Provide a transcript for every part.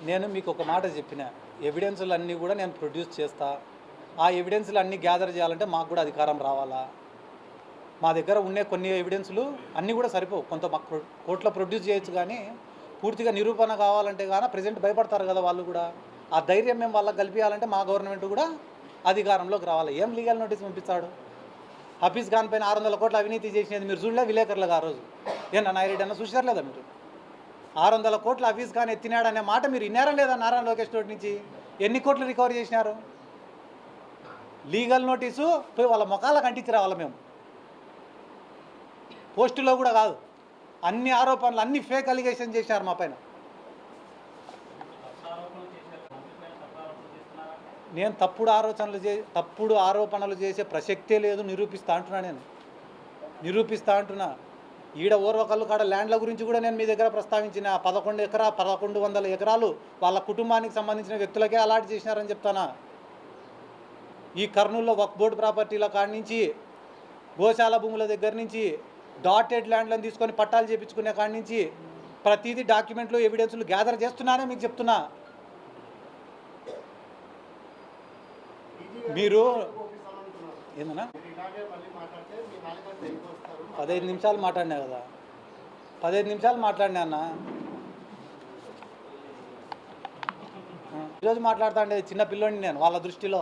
నేను మీకు ఒక మాట చెప్పిన, ఎవిడెన్స్లు అన్నీ కూడా నేను ప్రొడ్యూస్ చేస్తా. ఆ ఎవిడెన్స్లు అన్నీ గ్యాదర్ చేయాలంటే మాకు కూడా అధికారం రావాలా. మా దగ్గర ఉండే కొన్ని ఎవిడెన్స్లు అన్నీ కూడా సరిపోవు. కొంత మాకు కోర్టులో ప్రొడ్యూస్ చేయొచ్చు, కానీ పూర్తిగా నిరూపణ కావాలంటే కానీ ప్రజెంట్ భయపడతారు కదా వాళ్ళు కూడా. ఆ ధైర్యం మేము వాళ్ళకి కల్పించాలంటే మా గవర్నమెంట్ కూడా అధికారంలోకి రావాలి. ఏం లీగల్ నోటీస్ పంపిస్తాడు? హఫీజ్ ఖాన్ పైన 600 కోట్ల అవినీతి చేసినది మీరు చూడలే విలేకరులుగా ఆ రోజు? ఏమన్నా నాయరెడ్డి అన్న చూసారు లేదా మీరు? 600 కోట్ల హఫీజ్ ఖాన్ ఎత్తినాడనే మాట మీరు విన్నారా లేదా? నారా లోకేష్ తోటి నుంచి ఎన్ని కోట్లు రికవర్ చేసినారు? లీగల్ నోటీసు పోయి వాళ్ళ ముఖాలకు అంటించి రావాలి మేము. పోస్టులో కూడా కాదు. అన్ని ఆరోపణలు, అన్ని ఫేక్ అలిగేషన్ చేసినారు మా పైన. నేను తప్పుడు ఆరోపణలు చేసే ప్రసక్తే లేదు. నిరూపిస్తా అంటున్నా. నేను నిరూపిస్తా అంటున్నా. ఈడ ఓర్వకల్లు కాడ ల్యాండ్ల గురించి కూడా నేను మీ దగ్గర ప్రస్తావించిన. 1100 ఎకరాలు వాళ్ళ కుటుంబానికి సంబంధించిన వ్యక్తులకే అలాట్ చేసినారని చెప్తానా. ఈ కర్నూలులో వక్ఫ్ బోర్డు ప్రాపర్టీల కాడి నుంచి, గోశాల భూముల దగ్గర నుంచి, డాటెడ్ ల్యాండ్లను తీసుకొని పట్టాలు చేయించుకునే కాడి నుంచి ప్రతిదీ డాక్యుమెంట్లు, ఎవిడెన్స్లు గ్యాదర్ చేస్తున్నానే మీకు చెప్తున్నా. మీరు ఏందన్నా 15 నిమిషాలు మాట్లాడినా కదా, 15 నిమిషాలు మాట్లాడినా అన్న. ఈరోజు మాట్లాడుతా అంటే చిన్న పిల్లోడిని నేను. వాళ్ళ దృష్టిలో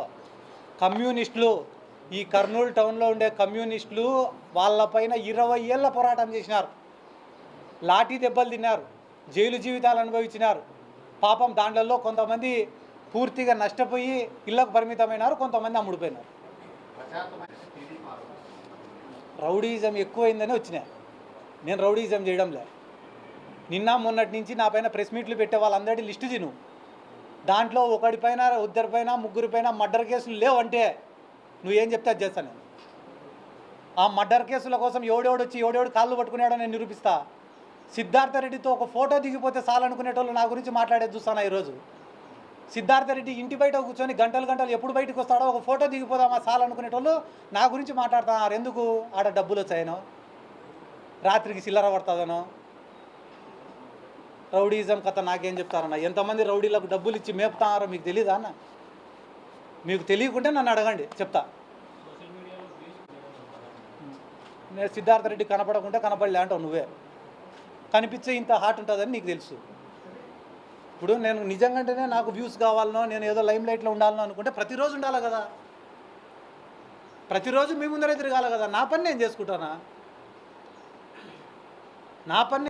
కమ్యూనిస్టులు, ఈ కర్నూలు టౌన్లో ఉండే కమ్యూనిస్టులు వాళ్ళపైన 20 ఏళ్ళ పోరాటం చేసినారు. లాఠీ దెబ్బలు తిన్నారు, జైలు జీవితాలు అనుభవించినారు. పాపం దాంట్లో కొంతమంది పూర్తిగా నష్టపోయి ఇళ్లకు పరిమితమైనారు, కొంతమంది అమ్ముడిపోయినారు. రౌడీజం ఎక్కువైందని వచ్చినా. నేను రౌడీజం చేయడంలే. నిన్న మొన్నటి నుంచి నా పైన ప్రెస్ మీట్లు పెట్టే వాళ్ళందరి లిస్టు తిను. దాంట్లో ఒకడిపైన, ఇద్దరిపైన, ముగ్గురిపైన మర్డర్ కేసులు లేవంటే నువ్వేం చెప్తే అది చేస్తాను నేను. ఆ మర్డర్ కేసుల కోసం ఎవడెవడు కాళ్ళు పట్టుకున్నాడో నేను నిరూపిస్తా. సిద్ధార్థ రెడ్డితో ఒక ఫోటో దిగిపోతే చాలనుకునేటోళ్ళు నా గురించి మాట్లాడేది చూస్తాను ఈరోజు. సిద్ధార్థ రెడ్డి ఇంటి బయట కూర్చొని గంటలు ఎప్పుడు బయటకు వస్తాడో ఒక ఫోటో దిగిపోదామా చాలనుకునేటోళ్ళు నా గురించి మాట్లాడుతున్నారు. ఎందుకు? ఆడ డబ్బులు వచ్చాయనో, రాత్రికి చిల్లర పడుతుందనో. రౌడీజం కథ నాకేం చెప్తారన్న? ఎంతమంది రౌడీలకు డబ్బులు ఇచ్చి మేపుతారో మీకు తెలీదా అన్న? మీకు తెలియకుంటే నన్ను అడగండి, చెప్తా. నేను సిద్ధార్థ రెడ్డి కనపడకుంటే కనపడలే అంటావు నువ్వే. కనిపించే ఇంత హార్ట్ ఉంటుందని నీకు తెలుసు. ఇప్పుడు నేను నిజంగానే నాకు వ్యూస్ కావాలనో, నేను ఏదో లైమ్ లైట్లో ఉండాలనో అనుకుంటే ప్రతిరోజు ఉండాలి కదా, ప్రతిరోజు మీ ముందరే తిరగాలి కదా. నా పని నేను చేసుకుంటానా? నా పని